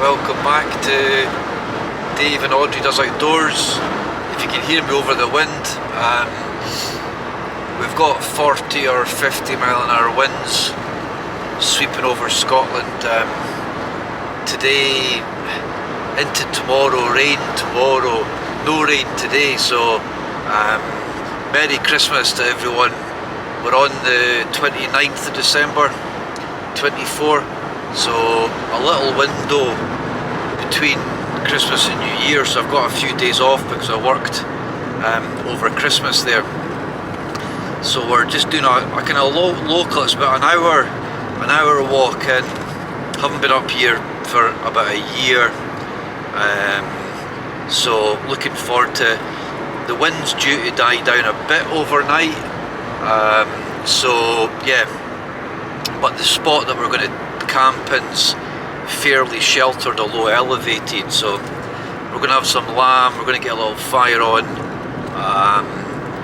welcome back to Dave and Audrey Does Outdoors. If you can hear me over the wind, we've got 40 or 50 mile an hour winds sweeping over Scotland today into tomorrow, rain tomorrow, no rain today, so Merry Christmas to everyone. We're on the 29th of December 24, so a little window between Christmas and New Year, so I've got a few days off because I worked over Christmas there. So we're just doing a kind of local, it's about an hour walk in. Haven't been up here for about a year, so looking forward to. The wind's due to die down a bit overnight, so yeah, but the spot that we're going to camp in's fairly sheltered although elevated, so we're going to have some lamb, we're going to get a little fire on,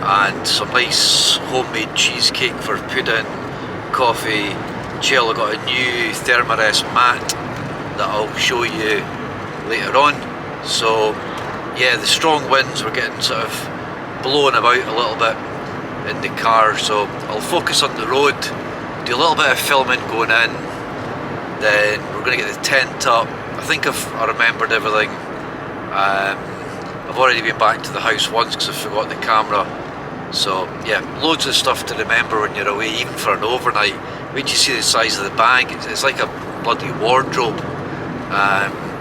and some nice homemade cheesecake for pudding, coffee, chill. I got a new Thermarest mat that I'll show you later on. So yeah, the strong winds, we're getting sort of blown about a little bit in the car, so I'll focus on the road, do a little bit of filming going in, then we're going to get the tent up. I think I remembered everything. I've already been back to the house once because I forgot the camera, so yeah, loads of stuff to remember when you're away, even for an overnight. When you see the size of the bag, it's like a bloody wardrobe,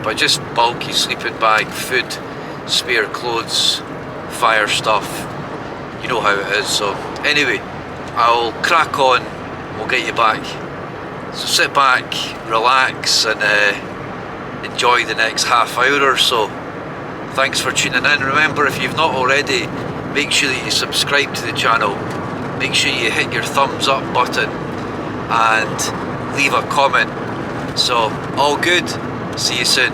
but just bulky sleeping bag, food, spare clothes, fire stuff, you know how it is. So anyway, I'll crack on, we'll get you back. So sit back, relax, and enjoy the next half hour or so. Thanks for tuning in. Remember, if you've not already, make sure that you subscribe to the channel, make sure you hit your thumbs up button and leave a comment. So all good, see you soon.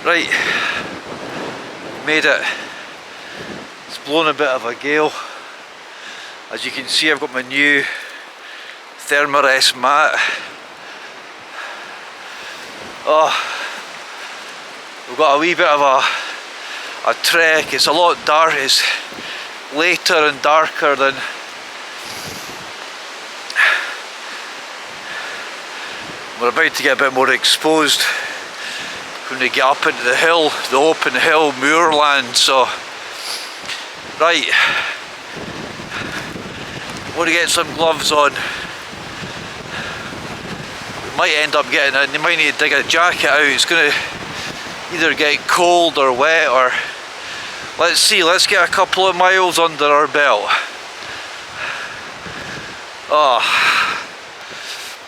Right, made it. It's blown a bit of a gale. As you can see, I've got my new Thermarest mat. Oh, we've got a wee bit of a trek. It's a lot dark, it's later and darker than we're about to get a bit more exposed when we get up into the hill, the open hill moorland. So right, I'm going to get some gloves on. We might end up getting in, you might need to dig a jacket out. It's going to either get cold or wet, or let's see, let's get a couple of miles under our belt. Oh,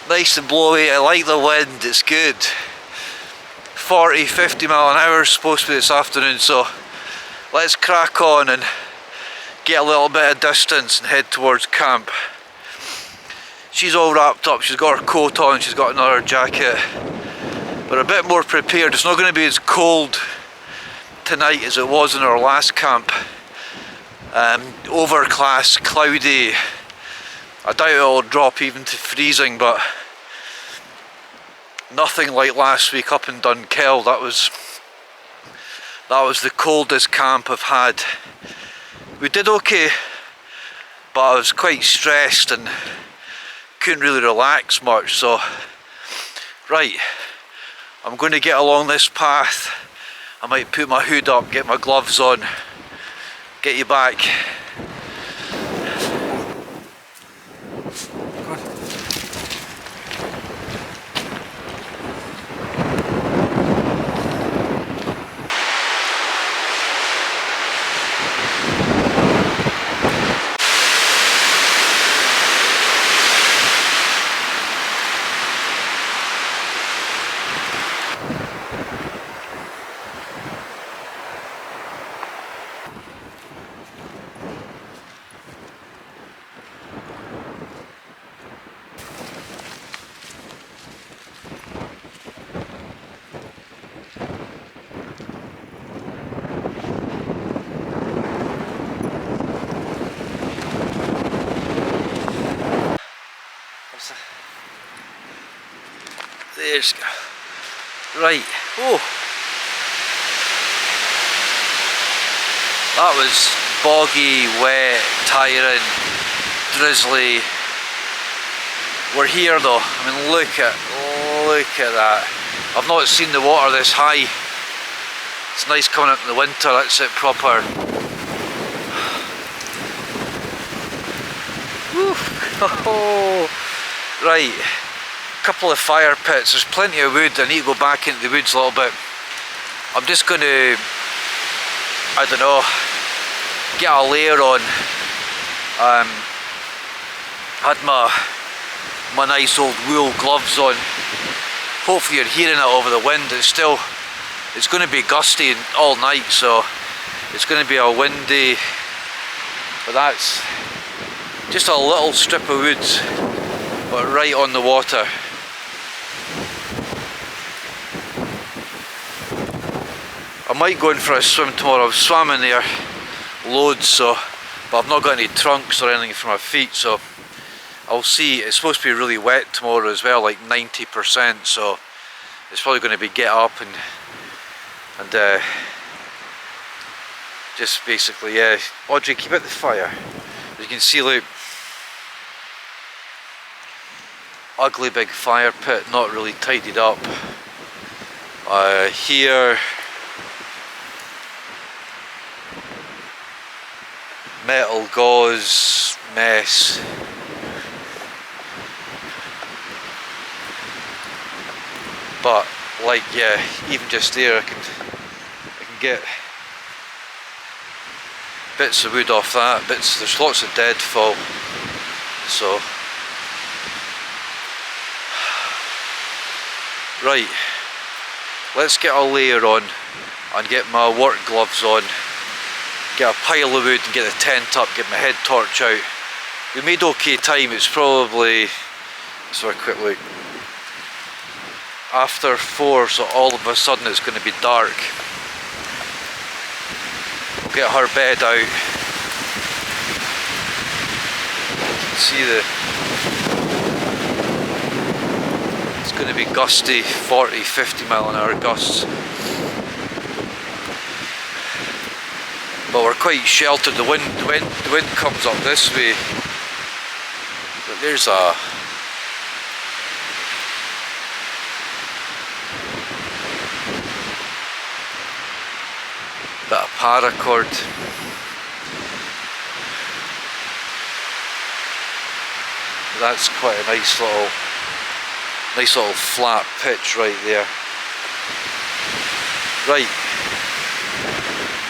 nice and blowy, I like the wind, it's good. 40-50 mile an hour is supposed to be this afternoon, so let's crack on and get a little bit of distance and head towards camp. She's all wrapped up, she's got her coat on, she's got another jacket. We're a bit more prepared. It's not going to be as cold tonight as it was in our last camp. Overcast, cloudy. I doubt it'll drop even to freezing, but nothing like last week up in Dunkeld. That was the coldest camp I've had. We did okay, but I was quite stressed and couldn't really relax much. So right, I'm going to get along this path. I might put my hood up, get my gloves on, get you back. Right, oh, that was boggy, wet, tiring, drizzly. We're here though. I mean, look at that. I've not seen the water this high. It's nice coming out in the winter. That's it proper. Oh, right. Couple of fire pits. There's plenty of wood. I need to go back into the woods a little bit. I'm just going to, I don't know, get a layer on. Had my nice old wool gloves on. Hopefully you're hearing it over the wind. It's going to be gusty all night, so it's going to be a windy, but that's just a little strip of woods, but right on the water. I might go in for a swim tomorrow. I've swam in there loads, so, but I've not got any trunks or anything for my feet, so I'll see. It's supposed to be really wet tomorrow as well, like 90%, so it's probably going to be get up and just basically, yeah. Audrey, keep out the fire. As you can see, look, ugly big fire pit, not really tidied up. Here, metal gauze mess. But like, yeah, even just there I can get bits of wood off that. There's lots of deadfall, so right, let's get a layer on and get my work gloves on, get a pile of wood and get the tent up, get my head torch out. We made okay time. It's probably, let's have a quick look, after 4, so all of a sudden it's going to be dark. We'll get her bed out. You can see it's going to be gusty, 40-50 mile an hour gusts. But we're quite sheltered. The wind comes up this way. But there's a bit of paracord. That's quite a nice little flat pitch right there. Right,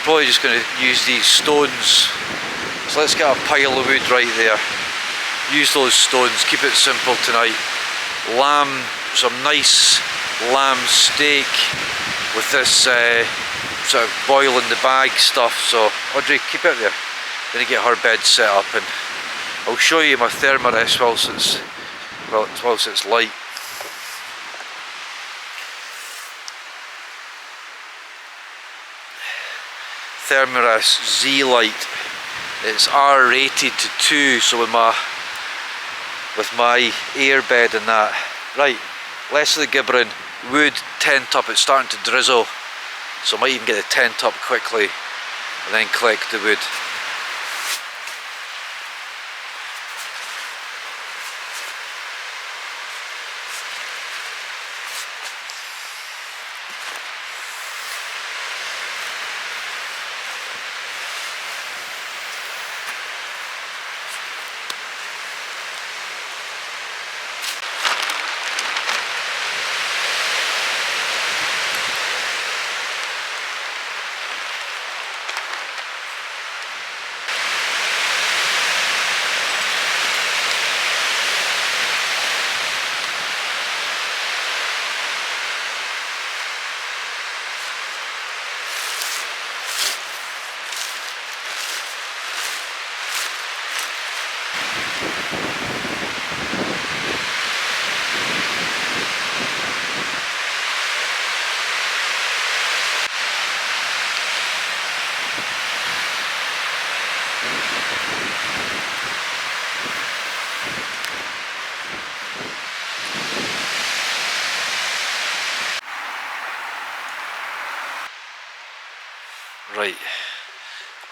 probably just going to use these stones. So let's get a pile of wood right there. Use those stones, keep it simple tonight. Lamb, some nice lamb steak with this sort of boil in the bag stuff. So Audrey, keep it there. I'm going to get her bed set up and I'll show you my Thermarest whilst it's light. Thermarest Z light. It's R rated to 2, so with my airbed and that. Right, less of the gibbering. Wood, tent up. It's starting to drizzle, so I might even get the tent up quickly and then collect the wood.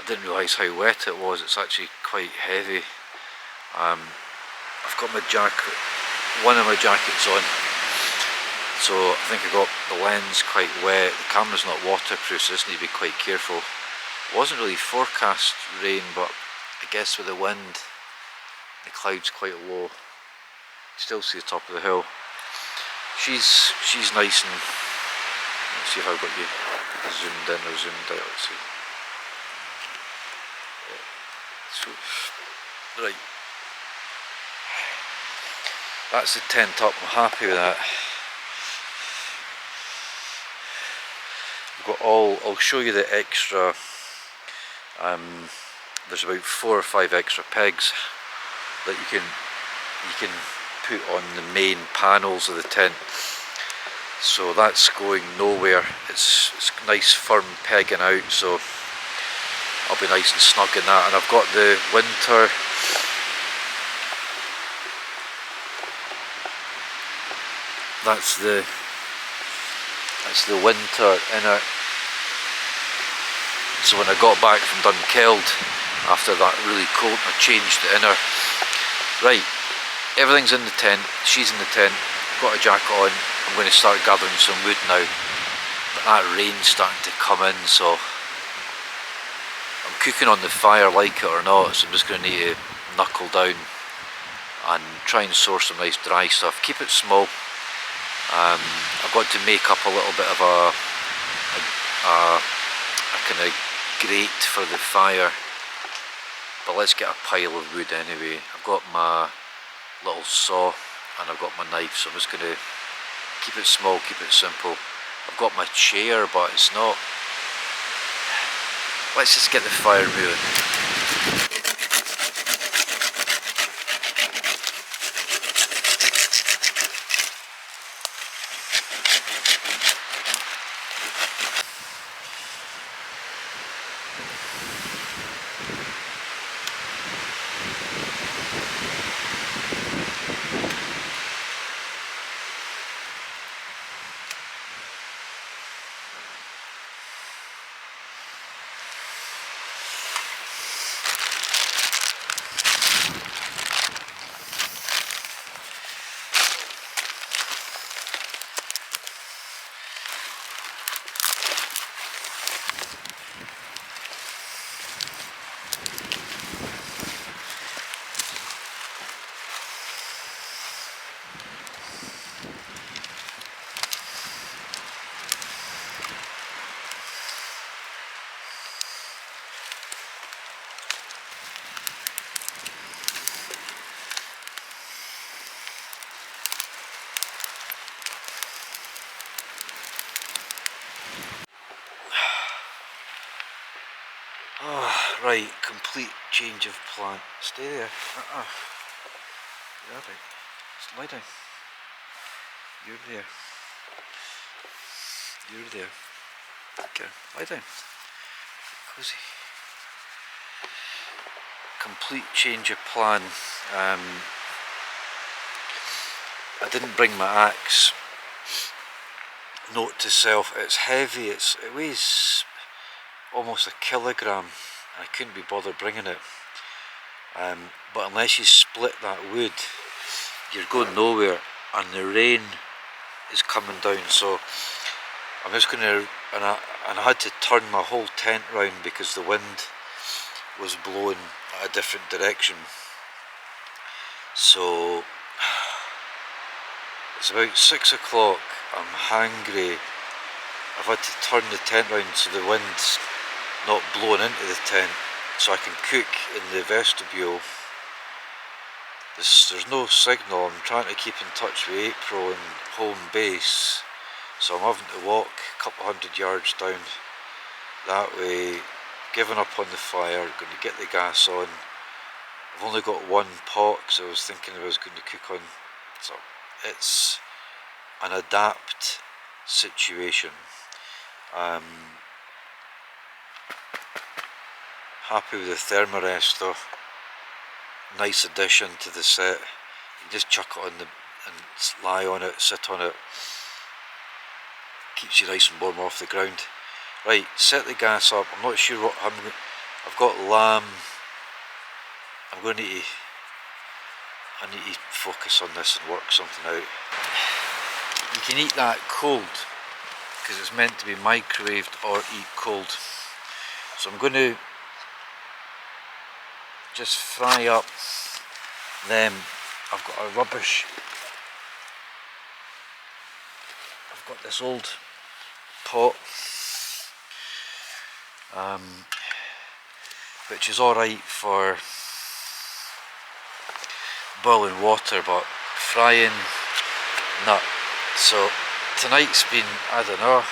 I didn't realise how wet it was. It's actually quite heavy. I've got my jacket, one of my jackets on, so I think I got the lens quite wet. The camera's not waterproof, so I just need to be quite careful. It wasn't really forecast rain, but I guess with the wind, the cloud's quite low. Still see the top of the hill. She's nice, and let's see if I've got you zoomed in or zoomed out. Let's see. So, right, that's the tent up. I'm happy with that. I've got all. I'll show you the extra. There's about 4 or 5 extra pegs that you can put on the main panels of the tent. So that's going nowhere. It's nice firm pegging out, so I'll be nice and snug in that. And I've got the winter that's the winter inner. So when I got back from Dunkeld after that really cold, I changed the inner. Right, everything's in the tent, she's in the tent, got a jacket on. I'm going to start gathering some wood now, but that rain's starting to come in, so I'm cooking on the fire like it or not, so I'm just going to need to knuckle down and try and source some nice dry stuff. Keep it small. I've got to make up a little bit of a kind of grate for the fire, but let's get a pile of wood anyway. I've got my little saw and I've got my knife, so I'm just going to keep it small, keep it simple. I've got my chair, but it's not. Let's just get the fire moving. Oh, right, complete change of plan. Stay there. You're right. Just lie down. You're there. You're there. Okay, lie down. Cosy. Complete change of plan. I didn't bring my axe. Note to self, it's heavy. It weighs almost a kilogram. I couldn't be bothered bringing it. But unless you split that wood, you're going nowhere, and the rain is coming down. So I'm just going to, and I had to turn my whole tent round because the wind was blowing a different direction. So it's about 6 o'clock. I'm hangry. I've had to turn the tent round so the wind's not blowing into the tent, so I can cook in the vestibule. There's no signal. I'm trying to keep in touch with April and home base, so I'm having to walk a couple hundred yards down that way, giving up on the fire, going to get the gas on. I've only got one pot, so I was thinking I was going to cook on, so it's an adapt situation. Happy with the Thermarest though. Nice addition to the set. You can just chuck it on and lie on it, sit on it. Keeps you nice and warm off the ground. Right, set the gas up. I'm not sure what I've got lamb. I'm going to need to, I need to focus on this and work something out. You can eat that cold because it's meant to be microwaved or eat cold. So I'm going to just fry up them. I've got a rubbish. I've got this old pot, which is alright for boiling water, but frying, nut. So tonight's been, I don't know,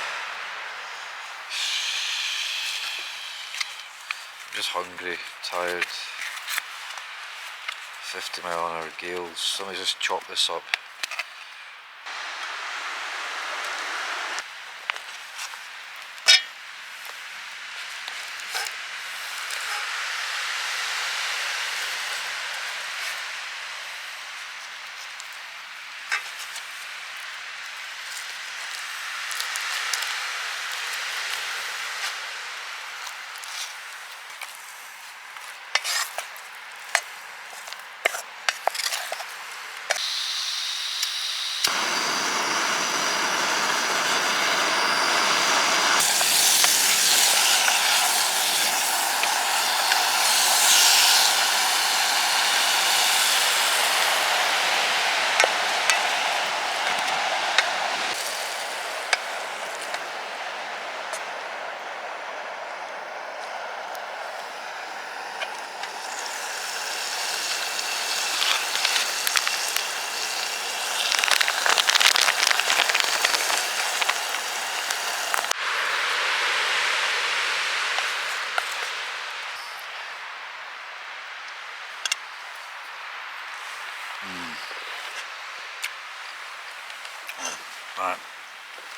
I'm just hungry, tired. 50 mile an hour gales. Let me just chop this up.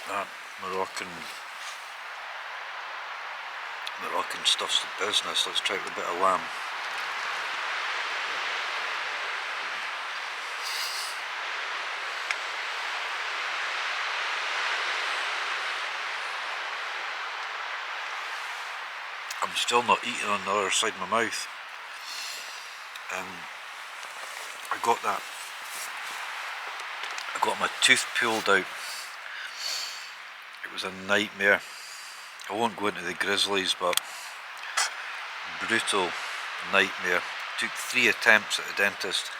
That Moroccan stuff's the business. Let's try it with a bit of lamb. I'm still not eating on the other side of my mouth. I got my tooth pulled out. It was a nightmare. I won't go into the grizzlies, but brutal nightmare. Took 3 attempts at the dentist.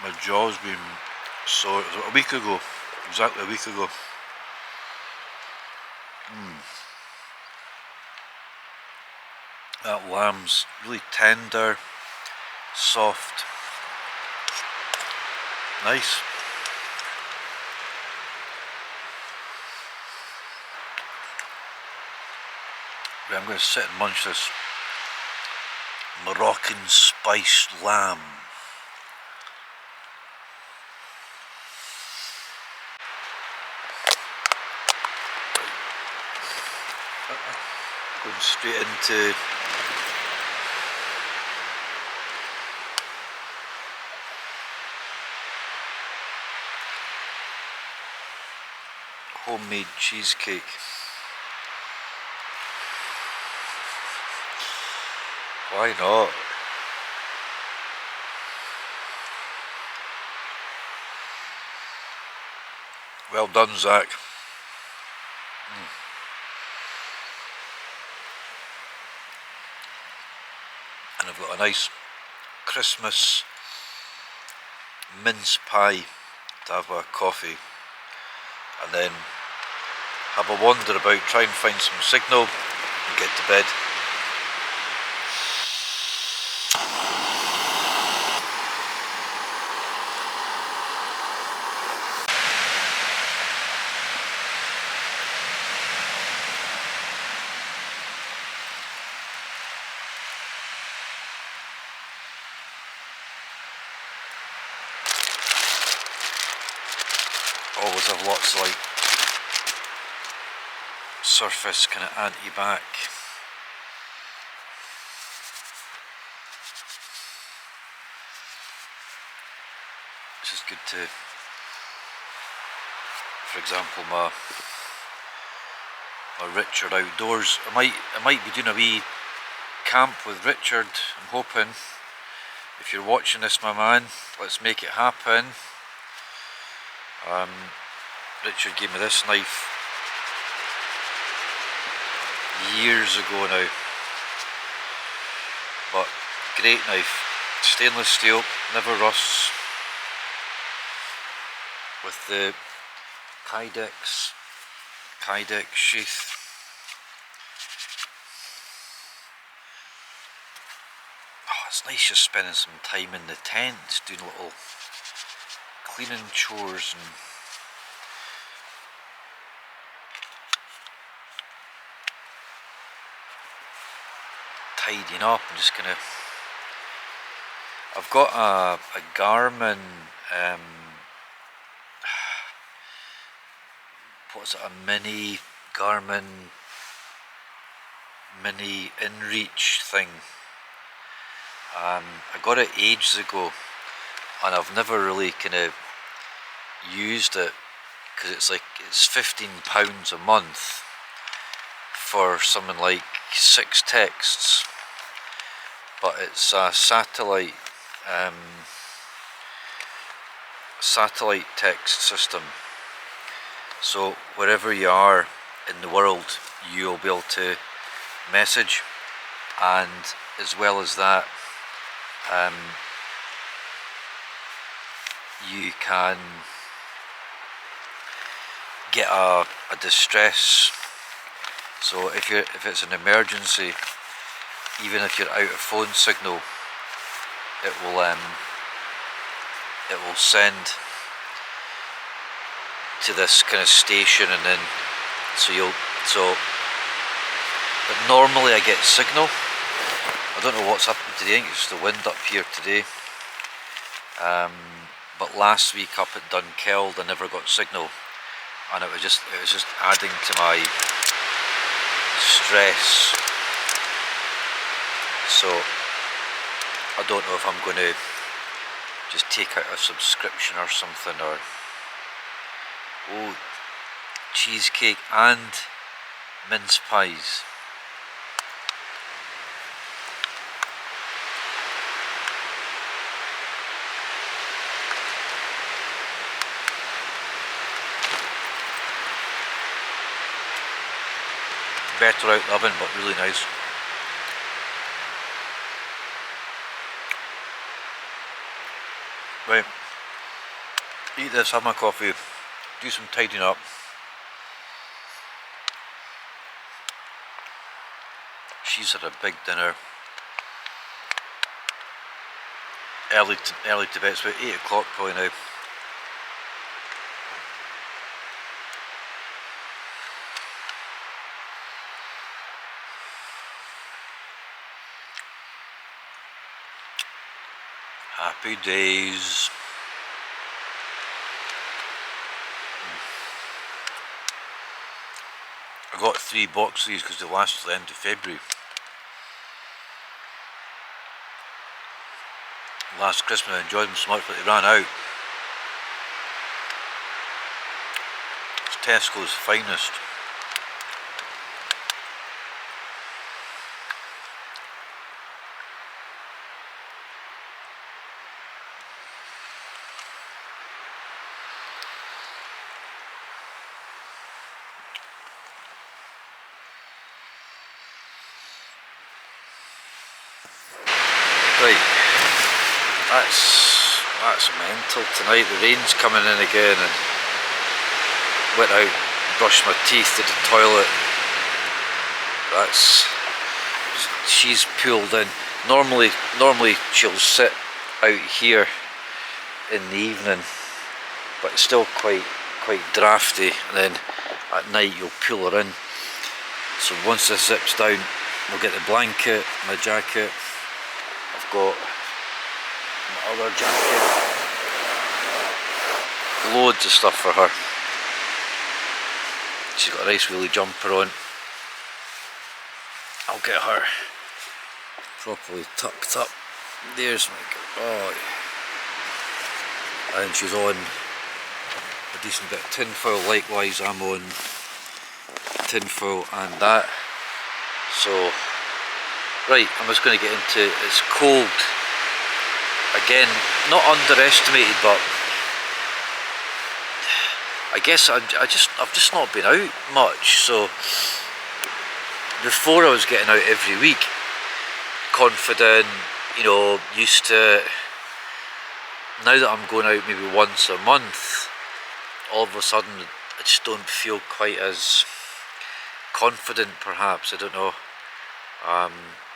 My jaw's been sore. It was a week ago, exactly a week ago. That lamb's really tender, soft, nice. Right, I'm going to sit and munch this Moroccan spiced lamb. Going straight into homemade cheesecake. Why not? Well done, Zach. And I've got a nice Christmas mince pie to have a coffee, and then have a wander about, try and find some signal and get to bed. Always have lots of like surface kind of anti-bac. It's just good to, for example, my or Richard outdoors. I might be doing a wee camp with Richard. I'm hoping. If you're watching this, my man, let's make it happen. Richard gave me this knife years ago now, but great knife, stainless steel, never rusts, with the Kydex sheath. Oh, it's nice just spending some time in the tent, just doing little cleaning chores and tidying up. I'm just gonna. I've got a Garmin. What's it? A mini Garmin mini InReach thing. I got it ages ago, and I've never really kind of used it because it's £15 a month for something like 6 texts, but it's a satellite text system, so wherever you are in the world you'll be able to message, and as well as that you can get a distress. So if it's an emergency, even if you're out of phone signal, it will send to this kind of station, and then but normally I get signal. I don't know what's happened today. I think it's the wind up here today. But last week up at Dunkeld I never got signal, and it was just adding to my stress. So I don't know if I'm going to just take out a subscription or something, or cheesecake and mince pies. Better out the oven, but really nice. Right, eat this, have my coffee, do some tidying up. She's had a big dinner. Early to bed, it's about 8 o'clock probably now. Happy days. I got 3 boxes of these because they last till the end of February. Last Christmas I enjoyed them so much, but they ran out. It's Tesco's finest. Right, that's mental tonight. The rain's coming in again, and went out, brushed my teeth at the toilet. She's pulled in. Normally she'll sit out here in the evening, but it's still quite drafty, and then at night you'll pull her in. So once this zips down, we'll get the blanket, my jacket. I've got my other jacket, loads of stuff for her. She's got a nice wheelie jumper on. I'll get her properly tucked up. There's my girl. And she's on a decent bit of tinfoil. Likewise, I'm on tinfoil and that. So, right, I'm just going to get into it. It's cold. Again, not underestimated, but I guess I've just not been out much. So before I was getting out every week, confident, you know, used to it. Now that I'm going out maybe once a month, all of a sudden I just don't feel quite as confident, perhaps, I don't know.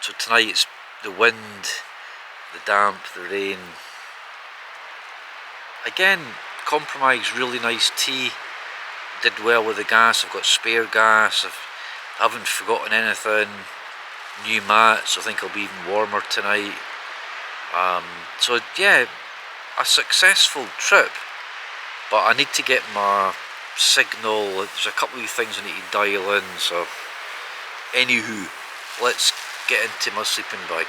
So tonight it's the wind, the damp, the rain. Again, compromise, really nice tea. Did well with the gas. I've got spare gas. I haven't forgotten anything. New mats. I think I'll be even warmer tonight. So yeah, a successful trip. But I need to get my signal. There's a couple of things I need to dial in. So anywho, let's get into my sleeping bag.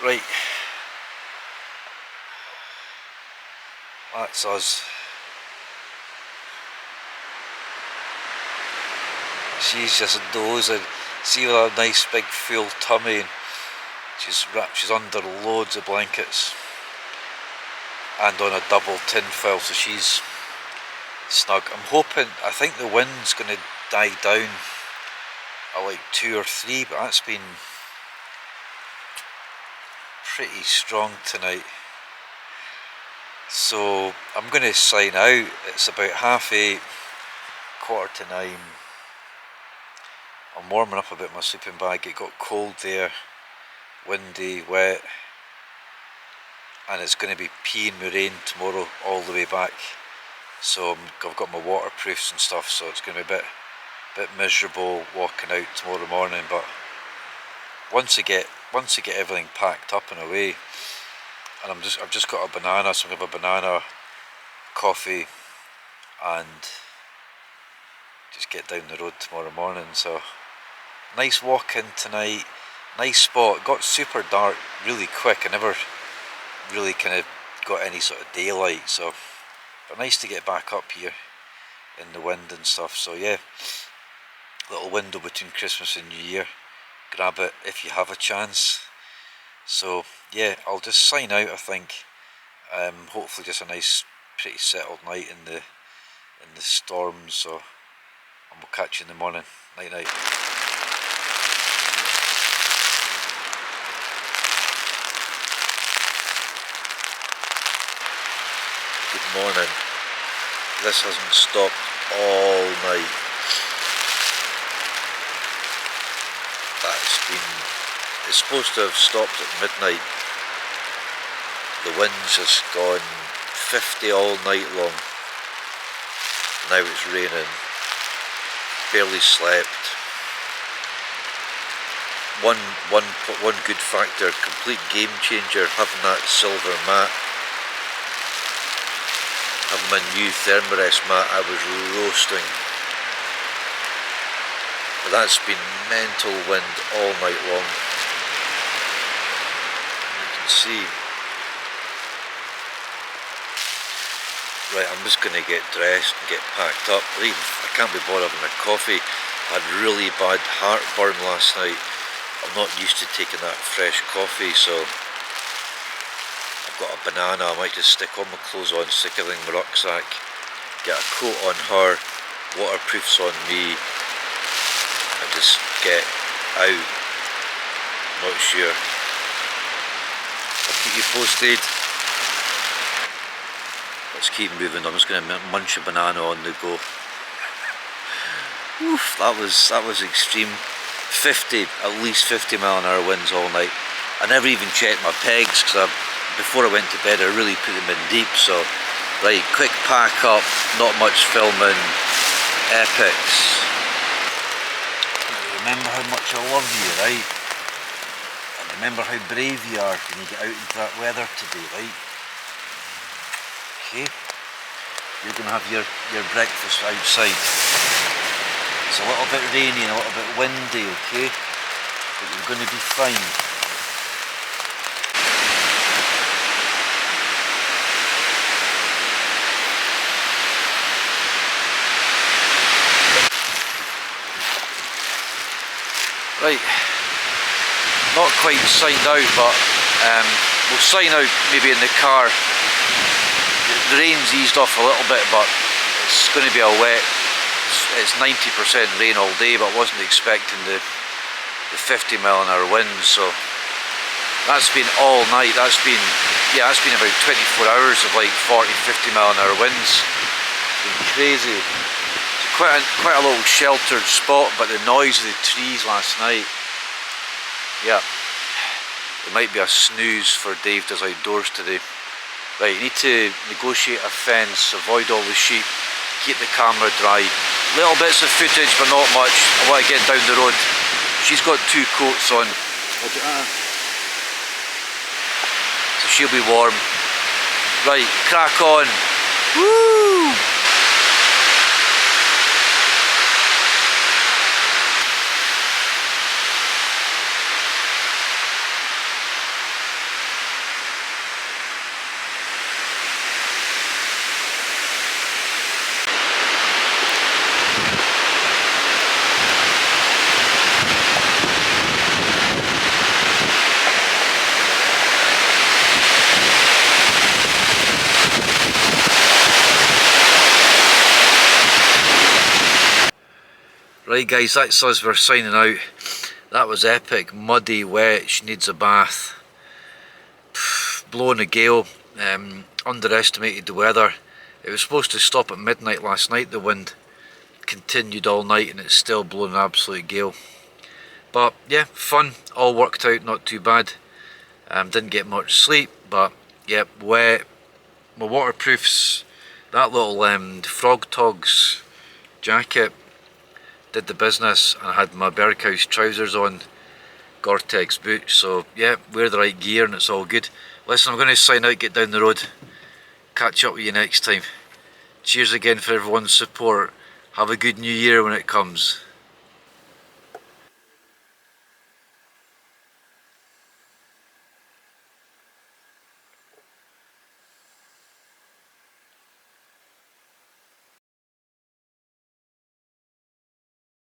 Right, that's us. She's just dozing. See with a nice big full tummy, and she's under loads of blankets and on a double tinfoil, so she's snug. I think the wind's going to die down at like 2 or 3, but that's been pretty strong tonight. So I'm going to sign out. It's about 8:30, 8:45. I'm warming up a bit my sleeping bag. It got cold there, windy, wet, and it's going to be peeing with rain tomorrow all the way back. So I've got my waterproofs and stuff, so it's going to be a bit miserable walking out tomorrow morning. But once I get everything packed up and away, and I've just got a banana, so I'm going to have a banana, coffee, and just get down the road tomorrow morning. So nice walk in tonight, nice spot. It got super dark really quick. I never really kind of got any sort of daylight, so but nice to get back up here in the wind and stuff. So yeah, little window between Christmas and New Year. Grab it if you have a chance. So yeah, I'll just sign out, I think. Hopefully just a nice, pretty settled night in the storms. So, and we'll catch you in the morning. Night night. Good morning. This hasn't stopped all night. It's supposed to have stopped at midnight. The wind's just gone 50 all night long. Now it's raining. Barely slept. One good factor, complete game changer, having that silver mat. Having my new Thermarest mat, I was roasting. But that's been mental wind all night long. You can see. Right, I'm just going to get dressed and get packed up. I can't be bothered having a coffee. I had really bad heartburn last night. I'm not used to taking that fresh coffee, so I've got a banana. I might just stick all my clothes on, stick everything in my rucksack, get a coat on her, waterproofs on me, and just get out. Not sure. I'll keep you posted. Let's keep moving. I'm just going to munch a banana on the go. Oof, that was extreme. At least 50 mile an hour winds all night. I never even checked my pegs because before I went to bed I really put them in deep. So right, quick pack up, not much filming, epics. Remember how much I love you, right? And remember how brave you are when you get out into that weather today, right? Okay, you're going to have your breakfast outside. It's a little bit rainy and a little bit windy, okay? But you're going to be fine. Right, not quite signed out, but we'll sign out maybe in the car. The rain's eased off a little bit, but it's going to be a wet, it's 90% rain all day, but I wasn't expecting the 50-mile-an-hour winds, so that's been all night. That's been about 24 hours of like 40-50-mile-an-hour winds. It's been crazy. Quite a little sheltered spot, but the noise of the trees last night, yeah, it might be a snooze for Dave Does Outdoors today. Right, you need to negotiate a fence, avoid all the sheep, keep the camera dry. Little bits of footage, but not much. I want to get down the road. She's got 2 coats on, so she'll be warm. Right, crack on. Woo! Right guys, that's us, we're signing out. That was epic, muddy, wet, she needs a bath. Blowing a gale, underestimated the weather. It was supposed to stop at midnight last night, the wind. Continued all night and it's still blowing an absolute gale. But yeah, fun, all worked out, not too bad. Didn't get much sleep, but yeah, wet. My waterproofs, that little Frog Togs jacket did the business, and I had my Berghaus trousers on, Gore-Tex boots, so yeah, wear the right gear and it's all good. Listen, I'm going to sign out, get down the road, catch up with you next time. Cheers again for everyone's support, have a good new year when it comes.